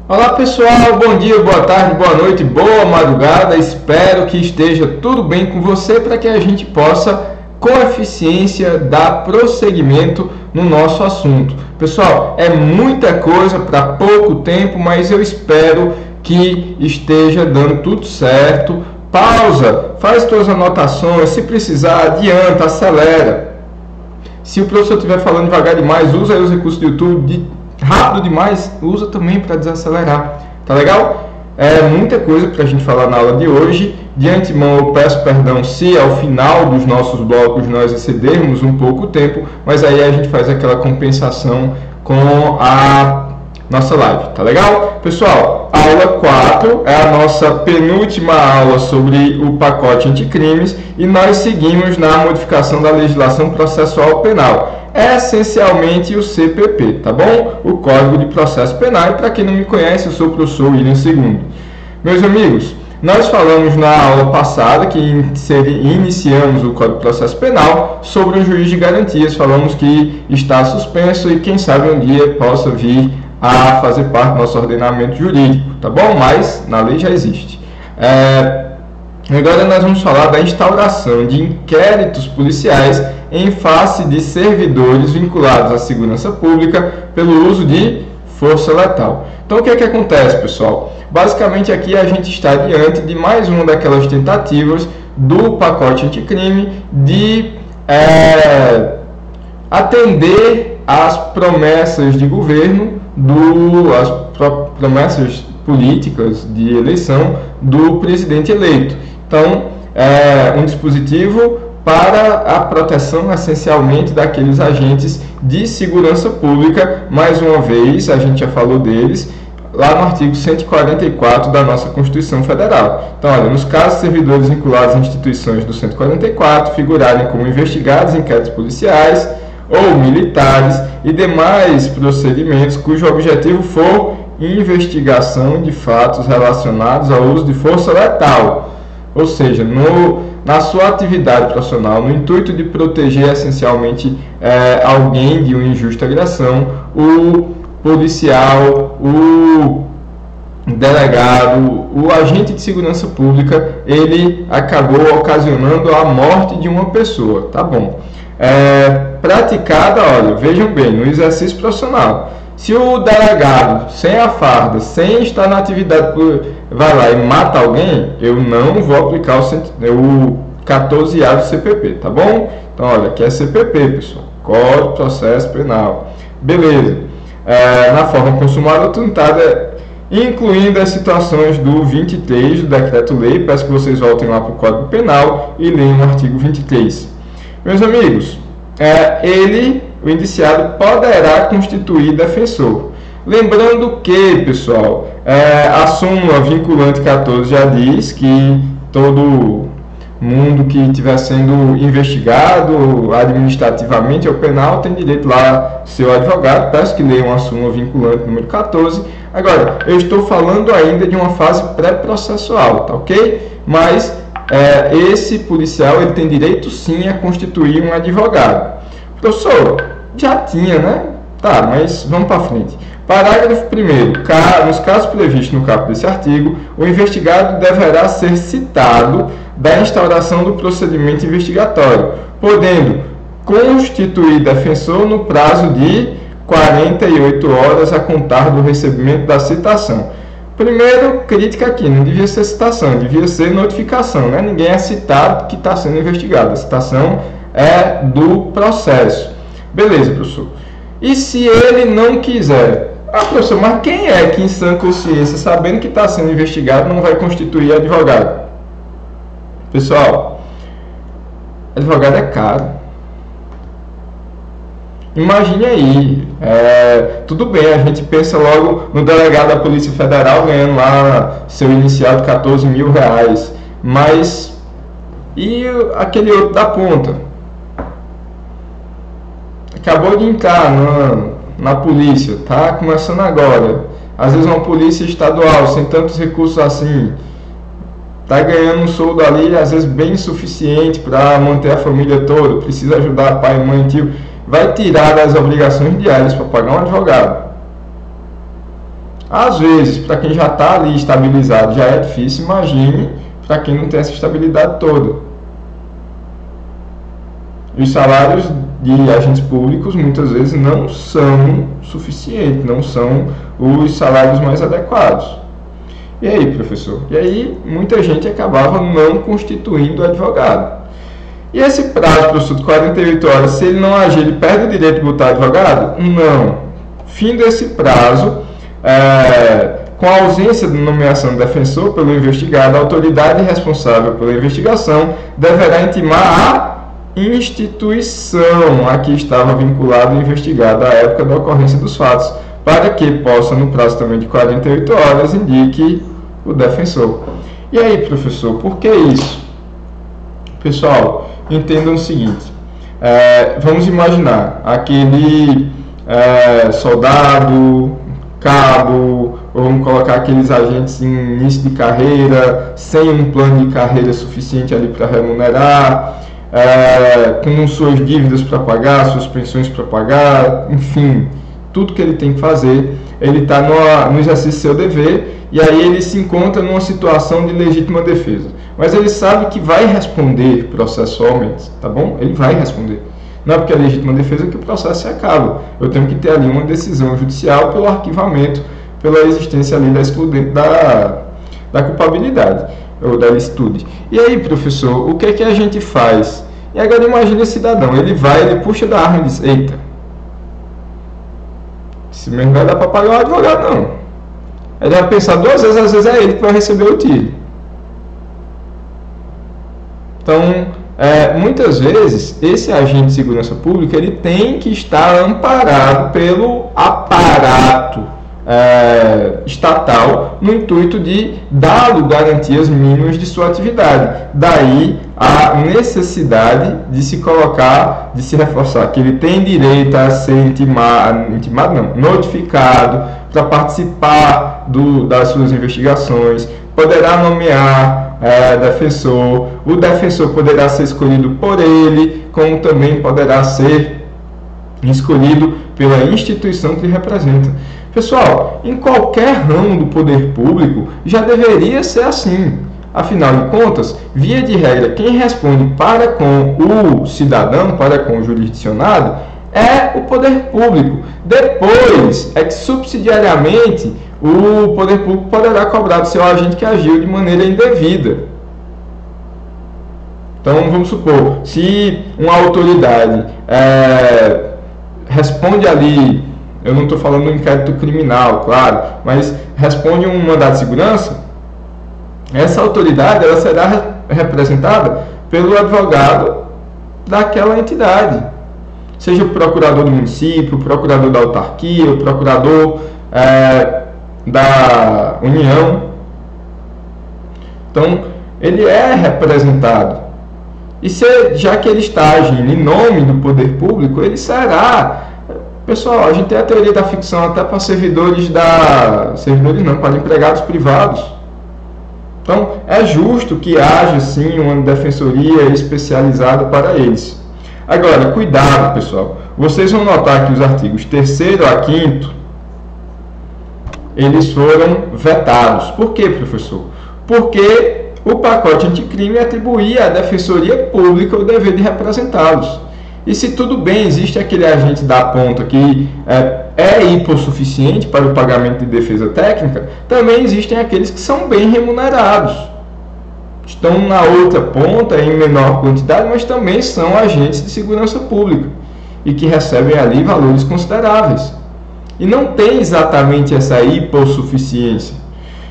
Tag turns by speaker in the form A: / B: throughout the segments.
A: Olá pessoal, bom dia, boa tarde, boa noite, boa madrugada. Espero que esteja tudo bem com você para que a gente possa, com eficiência, dar prosseguimento no nosso assunto. Pessoal, é muita coisa para pouco tempo, mas eu espero que esteja dando tudo certo. Pausa, faz suas anotações, se precisar, adianta, acelera. Se o professor estiver falando devagar demais, usa aí os recursos do YouTube. Rápido demais, usa também para desacelerar, tá legal? É muita coisa para a gente falar na aula de hoje. De antemão eu peço perdão se ao final dos nossos blocos nós excedermos um pouco o tempo, mas aí a gente faz aquela compensação com a nossa live, tá legal? Pessoal, aula 4 é a nossa penúltima aula sobre o pacote anticrimes e nós seguimos na modificação da legislação processual penal. É essencialmente o CPP, tá bom? O Código de Processo Penal. E para quem não me conhece, eu sou o professor William II. Meus amigos, nós falamos na aula passada, que iniciamos o Código de Processo Penal, sobre o juiz de garantias. Falamos que está suspenso e quem sabe um dia possa vir a fazer parte do nosso ordenamento jurídico, tá bom? Mas na lei já existe. Agora nós vamos falar da instauração de inquéritos policiais em face de servidores vinculados à segurança pública pelo uso de força letal. Então o que é que acontece, pessoal? Basicamente aqui a gente está diante de mais uma daquelas tentativas do pacote anticrime de atender às promessas de governo, às promessas políticas de eleição do presidente eleito. Então, é um dispositivo para a proteção essencialmente daqueles agentes de segurança pública. Mais uma vez, a gente já falou deles lá no artigo 144 da nossa Constituição Federal. Então, olha, nos casos de servidores vinculados a instituições do 144 figurarem como investigados em inquéritos policiais ou militares e demais procedimentos cujo objetivo for investigação de fatos relacionados ao uso de força letal, ou seja, na sua atividade profissional, no intuito de proteger essencialmente alguém de uma injusta agressão, o policial, o delegado, o agente de segurança pública, ele acabou ocasionando a morte de uma pessoa, tá bom? Praticada, olha, vejam bem, no exercício profissional. Se o delegado, sem a farda, sem estar na atividade, vai lá e mata alguém, eu não vou aplicar o 14A do CPP, tá bom? Então, olha, aqui é CPP, pessoal, Código de Processo Penal. Beleza. Na forma consumada ou tentada, incluindo as situações do 23 do Decreto-Lei, peço que vocês voltem lá para o Código Penal e leiam o artigo 23. Meus amigos, o indiciado poderá constituir defensor. Lembrando que, pessoal, a súmula vinculante 14 já diz que todo mundo que estiver sendo investigado administrativamente ou penal tem direito lá ao seu advogado. Peço que leiam a súmula vinculante número 14. Agora, eu estou falando ainda de uma fase pré-processual, tá ok? Mas esse policial ele tem direito sim a constituir um advogado. Professor, já tinha, né? Tá, mas vamos para frente. Parágrafo 1º. Nos casos previstos no caput desse artigo, o investigado deverá ser citado da instauração do procedimento investigatório, podendo constituir defensor no prazo de 48 horas a contar do recebimento da citação. Primeiro, crítica aqui, não devia ser citação, devia ser notificação, né? Ninguém é citado que está sendo investigado, a citação é do processo. Beleza, professor. E se ele não quiser? Professor, mas quem é que em sã consciência, sabendo que está sendo investigado, não vai constituir advogado? Pessoal, advogado é caro. Imagine aí, tudo bem, a gente pensa logo no delegado da Polícia Federal ganhando lá seu inicial de 14 mil reais, mas e aquele outro da ponta? Acabou de entrar na polícia, tá começando agora, às vezes uma polícia estadual, sem tantos recursos assim, tá ganhando um soldo ali, às vezes bem insuficiente para manter a família toda, precisa ajudar pai, mãe, tio, vai tirar das obrigações diárias para pagar um advogado. Às vezes, para quem já está ali estabilizado, já é difícil, imagine para quem não tem essa estabilidade toda. Os salários de agentes públicos muitas vezes não são suficientes, não são os salários mais adequados. E aí, professor? E aí, muita gente acabava não constituindo advogado. E esse prazo, professor, de 48 horas, se ele não agir, ele perde o direito de botar advogado? Não. Fim desse prazo, com a ausência de nomeação do defensor pelo investigado, a autoridade responsável pela investigação deverá intimar a instituição a que estava vinculado o investigado à época da ocorrência dos fatos, para que possa, no prazo também de 48 horas, indique o defensor. E aí, professor, por que isso? Pessoal, entendam o seguinte, vamos imaginar aquele soldado, cabo, ou vamos colocar aqueles agentes em início de carreira, sem um plano de carreira suficiente ali para remunerar, com suas dívidas para pagar, suas pensões para pagar, enfim, tudo que ele tem que fazer, ele está no exercício do seu dever, e aí ele se encontra numa situação de legítima defesa. Mas ele sabe que vai responder processualmente, tá bom? Ele vai responder. Não é porque é legítima defesa que o processo se acaba. Eu tenho que ter ali uma decisão judicial pelo arquivamento, pela existência ali da culpabilidade, ou da licitude. E aí, professor, o que é que a gente faz? E agora imagine esse cidadão, ele puxa da arma e diz, eita, se mesmo não vai dar para pagar o advogado, não. Ele vai pensar duas vezes, às vezes é ele que vai receber o tiro. Então, muitas vezes, esse agente de segurança pública, ele tem que estar amparado pelo aparato estatal, no intuito de dar garantias mínimas de sua atividade. Daí a necessidade de se colocar, de se reforçar que ele tem direito a ser notificado para participar das suas investigações, poderá nomear defensor, o defensor poderá ser escolhido por ele, como também poderá ser escolhido pela instituição que representa. Pessoal, em qualquer ramo do poder público já deveria ser assim. Afinal de contas, via de regra, quem responde para com o cidadão, para com o jurisdicionado, é o poder público. Depois, é que subsidiariamente o poder público poderá cobrar do seu agente que agiu de maneira indevida. Então, vamos supor, se uma autoridade responde ali, eu não estou falando do inquérito criminal, claro, mas responde um mandado de segurança, essa autoridade ela será representada pelo advogado daquela entidade, seja o procurador do município, o procurador da autarquia, o procurador da União. Então, ele é representado. E já que ele está agindo em nome do poder público, ele será... Pessoal, a gente tem a teoria da ficção até para para empregados privados. Então, é justo que haja, sim, uma defensoria especializada para eles. Agora, cuidado, pessoal. Vocês vão notar que os artigos 3º a 5º, eles foram vetados. Por quê, professor? Porque o pacote anticrime atribuía à Defensoria Pública o dever de representá-los. E se tudo bem, existe aquele agente da ponta que é hipossuficiente para o pagamento de defesa técnica, também existem aqueles que são bem remunerados. Estão na outra ponta em menor quantidade, mas também são agentes de segurança pública e que recebem ali valores consideráveis. E não tem exatamente essa hipossuficiência.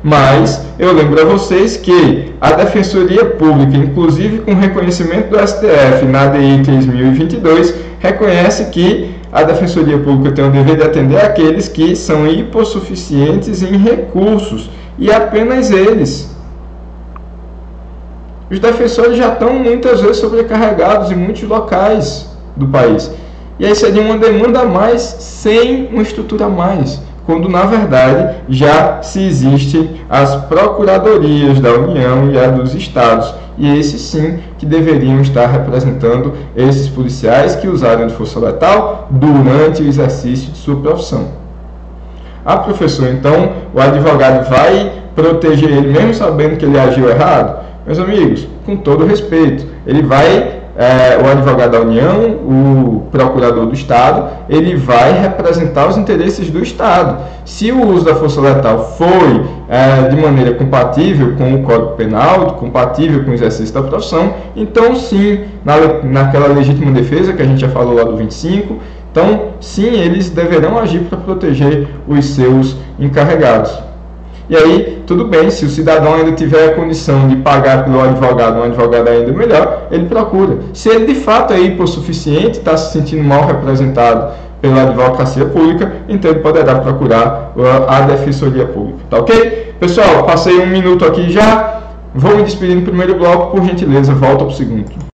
A: Mas eu lembro a vocês que a Defensoria Pública, inclusive com reconhecimento do STF na ADI 3022, reconhece que a Defensoria Pública tem o dever de atender aqueles que são hipossuficientes em recursos, e apenas eles. Os defensores já estão muitas vezes sobrecarregados em muitos locais do país. E aí seria uma demanda a mais sem uma estrutura a mais, quando na verdade já se existem as procuradorias da União e a dos estados, e esses sim que deveriam estar representando esses policiais que usaram de força letal durante o exercício de sua profissão. Ah, professor, então o advogado vai proteger ele mesmo sabendo que ele agiu errado? Meus amigos, com todo respeito, ele vai, o advogado da União, o procurador do Estado, ele vai representar os interesses do Estado. Se o uso da força letal foi de maneira compatível com o Código Penal, compatível com o exercício da profissão, então sim, naquela legítima defesa que a gente já falou lá do 25, então sim, eles deverão agir para proteger os seus encarregados. E aí, tudo bem, se o cidadão ainda tiver a condição de pagar pelo advogado, um advogado ainda melhor, ele procura. Se ele de fato é hipossuficiente, está se sentindo mal representado pela advocacia pública, então ele poderá procurar a Defensoria Pública, tá ok? Pessoal, passei 1 minuto aqui já, vou me despedir no primeiro bloco, por gentileza, volta para o segundo.